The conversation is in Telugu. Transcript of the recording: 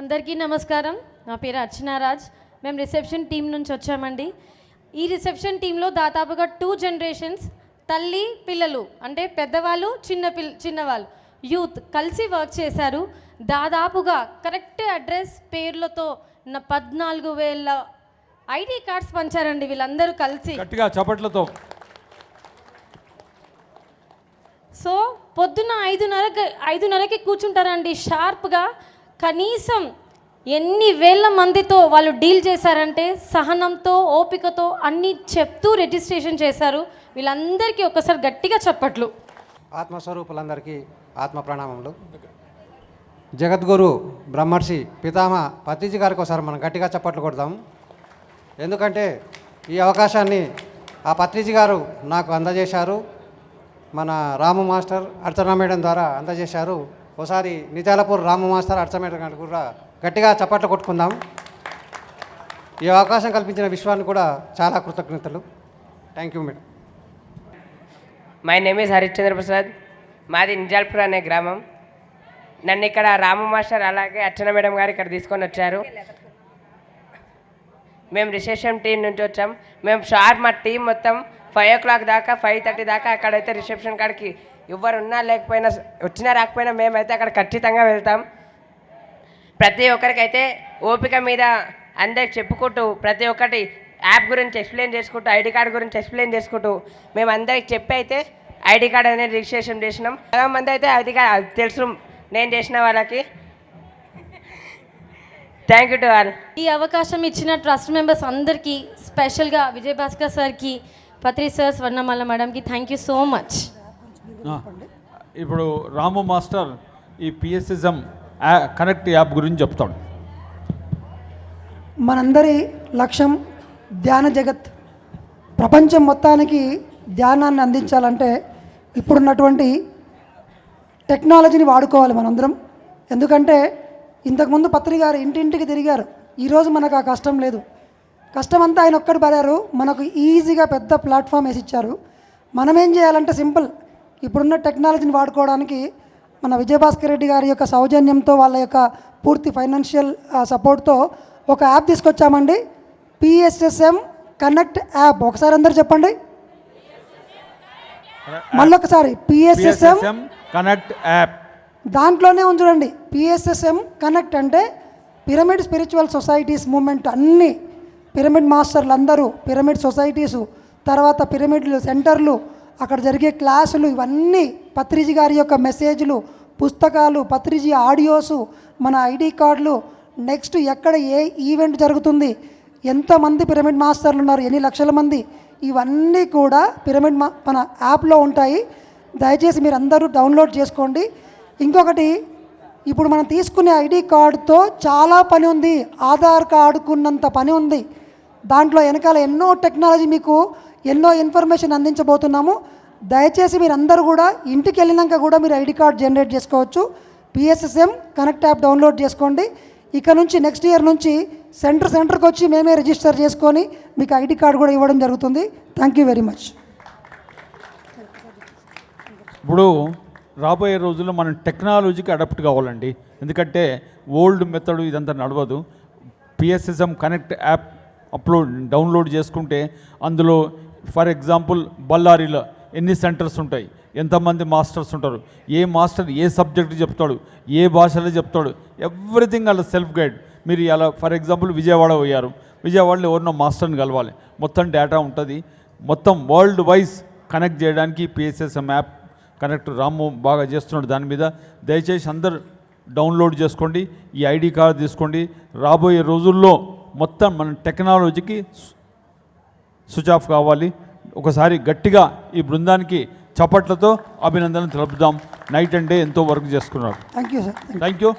అందరికీ నమస్కారం. నా పేరు అర్చనారాజ్. మేము రిసెప్షన్ టీం నుంచి వచ్చామండి. ఈ రిసెప్షన్ టీంలో దాదాపుగా 2 జనరేషన్స్ తల్లి పిల్లలు అంటే పెద్దవాళ్ళు చిన్నవాళ్ళు యూత్ కలిసి వర్క్ చేశారు. దాదాపుగా కరెక్ట్ అడ్రస్ పేర్లతో 14,000 ఐడి కార్డ్స్ పంచారండి వీళ్ళందరూ కలిసి. గట్టిగా చప్పట్లతో. సో పొద్దున్న 5:30కి కూర్చుంటారండి షార్ప్గా. కనీసం ఎన్ని వేల మందితో వాళ్ళు డీల్ చేశారంటే సహనంతో ఓపికతో అన్నీ చెప్తూ రిజిస్ట్రేషన్ చేశారు. వీళ్ళందరికీ ఒక్కసారి గట్టిగా చప్పట్లు. ఆత్మస్వరూపులందరికీ ఆత్మ ప్రణామములు. జగద్గురు బ్రహ్మర్షి పితామహ పత్రిజీ గారికి ఒకసారి మనం గట్టిగా చప్పట్లు కొడదాం. ఎందుకంటే ఈ అవకాశాన్ని ఆ పత్రిజీ గారు నాకు అందజేశారు. మన రాము మాస్టర్ అర్చనా మేడం ద్వారా అందజేశారు. ఒకసారి నిజాలపూర్ రాము మాస్టర్ అర్చనా మేడం గారికి కూడా గట్టిగా చప్పట్లు కొట్టుకుందాం. ఈ అవకాశం కల్పించిన విశ్వాన్ని కూడా చాలా కృతజ్ఞతలు. Thank you madam. My name is Harishchandra Prasad. మాది నిజాల్పూర్ అనే గ్రామం. నన్ను ఇక్కడ రాము మాస్టర్ అలాగే అర్చన మేడం గారు ఇక్కడ తీసుకొని వచ్చారు. మేము రిసెప్షన్ టీం నుంచి వచ్చాం. మేము షార్ప్ మా టీం మొత్తం 5 o'clock దాకా 5:30 దాకా అక్కడైతే రిసెప్షన్ కాడికి ఎవరు ఉన్నా లేకపోయినా వచ్చినా రాకపోయినా మేమైతే అక్కడ ఖచ్చితంగా వెళ్తాం. ప్రతి ఒక్కరికైతే ఓపిక మీద అందరికి చెప్పుకుంటూ ప్రతి ఒక్కటి యాప్ గురించి ఎక్స్ప్లెయిన్ చేసుకుంటూ ఐడి కార్డు గురించి ఎక్స్ప్లెయిన్ చేసుకుంటూ మేము అందరికి చెప్పి అయితే ఐడి కార్డ్ అనేది రిజిస్ట్రేషన్ చేసినాం. చాలా మంది అయితే ఐడి కార్డ్ తెలుసు నేను చేసిన వాళ్ళకి. Thank you to all. ఈ అవకాశం ఇచ్చిన ట్రస్ట్ మెంబర్స్ అందరికీ, స్పెషల్గా విజయభాస్కర్ సార్కి, పత్రి సార్, స్వర్ణమాల మేడంకి థ్యాంక్ యూ సో మచ్. ఇప్పుడు రాము మాస్టర్ ఈ పిఎస్ఎస్ఎం కనెక్ట్ యాప్ గురించి చెప్తాడు. మనందరి లక్ష్యం ధ్యాన జగత్. ప్రపంచం మొత్తానికి ధ్యానాన్ని అందించాలంటే ఇప్పుడున్నటువంటి టెక్నాలజీని వాడుకోవాలి మనందరం. ఎందుకంటే ఇంతకుముందు పత్రి గారు ఇంటింటికి తిరిగారు. ఈరోజు మనకు ఆ కష్టం లేదు. కష్టం అంతా ఆయన ఒక్కటి పడారు. మనకు ఈజీగా పెద్ద ప్లాట్ఫామ్ వేసి ఇచ్చారు. మనం ఏం చేయాలంటే సింపుల్, ఇప్పుడున్న టెక్నాలజీని వాడుకోవడానికి మన విజయభాస్కర్ రెడ్డి గారి యొక్క సౌజన్యంతో వాళ్ళ యొక్క పూర్తి ఫైనాన్షియల్ సపోర్ట్తో ఒక యాప్ తీసుకొచ్చామండి. PSSM connect app. ఒకసారి అందరు చెప్పండి మళ్ళొకసారి. PSSM connect app. దాంట్లోనే ఉంచండి. పిఎస్ఎస్ఎం కనెక్ట్ అంటే పిరమిడ్ స్పిరిచువల్ సొసైటీస్ మూమెంట్, అన్ని పిరమిడ్ మాస్టర్లు అందరూ, పిరమిడ్ సొసైటీసు, తర్వాత పిరమిడ్లు సెంటర్లు, అక్కడ జరిగే క్లాసులు, ఇవన్నీ పత్రిజీ గారి యొక్క మెసేజ్లు, పుస్తకాలు, పత్రిజీ ఆడియోసు, మన ఐడి కార్డులు, నెక్స్ట్ ఎక్కడ ఏ ఈవెంట్ జరుగుతుంది, ఎంతమంది పిరమిడ్ మాస్టర్లు ఉన్నారు, ఎన్ని లక్షల మంది, ఇవన్నీ కూడా పిరమిడ్ మన యాప్లో ఉంటాయి. దయచేసి మీరు అందరూ డౌన్లోడ్ చేసుకోండి. ఇంకొకటి, ఇప్పుడు మనం తీసుకునే ఐడి కార్డుతో చాలా పని ఉంది. ఆధార్ కార్డుకున్నంత పని ఉంది. దాంట్లో వెనకాల ఎన్నో టెక్నాలజీ, మీకు ఎన్నో ఇన్ఫర్మేషన్ అందించబోతున్నాము. దయచేసి మీరు అందరూ కూడా ఇంటికి వెళ్ళినాక కూడా మీరు ఐడి కార్డ్ జనరేట్ చేసుకోవచ్చు. పిఎస్ఎస్ఎం కనెక్ట్ యాప్ డౌన్లోడ్ చేసుకోండి. ఇక నుంచి నెక్స్ట్ ఇయర్ నుంచి సెంటర్కి వచ్చి మేమే రిజిస్టర్ చేసుకొని మీకు ఐడి కార్డు కూడా ఇవ్వడం జరుగుతుంది. Thank you very much. ఇప్పుడు రాబోయే రోజుల్లో మనం టెక్నాలజీకి అడాప్ట్ కావాలండి. ఎందుకంటే ఓల్డ్ మెథడ్ ఇదంతా నడవదు. పిఎస్ఎస్ఎం కనెక్ట్ యాప్ డౌన్లోడ్ చేసుకుంటే అందులో ఫర్ ఎగ్జాంపుల్ బళ్ళారిలో ఎన్ని సెంటర్స్ ఉంటాయి, ఎంతమంది మాస్టర్స్ ఉంటారు, ఏ మాస్టర్ ఏ సబ్జెక్ట్ చెప్తాడు, ఏ భాషలో చెప్తాడు, ఎవ్రీథింగ్ అలా సెల్ఫ్ గైడ్. మీరు ఇలా ఫర్ ఎగ్జాంపుల్ విజయవాడ పోయారు, విజయవాడలో ఎవరినో మాస్టర్ని కలవాలి, మొత్తం డేటా ఉంటుంది. మొత్తం వరల్డ్ వైజ్ కనెక్ట్ చేయడానికి పిఎస్ఎస్ఎం యాప్ కనెక్ట్ రాము బాగా చేస్తున్నాడు. దాని మీద దయచేసి అందరు డౌన్లోడ్ చేసుకోండి, ఈ ఐడి కార్డు తీసుకోండి. రాబోయే రోజుల్లో మొత్తం మన టెక్నాలజీకి స్విచ్ ఆఫ్ కావాలి. ఒకసారి గట్టిగా ఈ బృందానికి చప్పట్లతో అభినందనలు తెలుపుదాం. నైట్ అండ్ డే ఎంతో వర్క్ చేసుకున్నారు. Thank you sir. Thank you.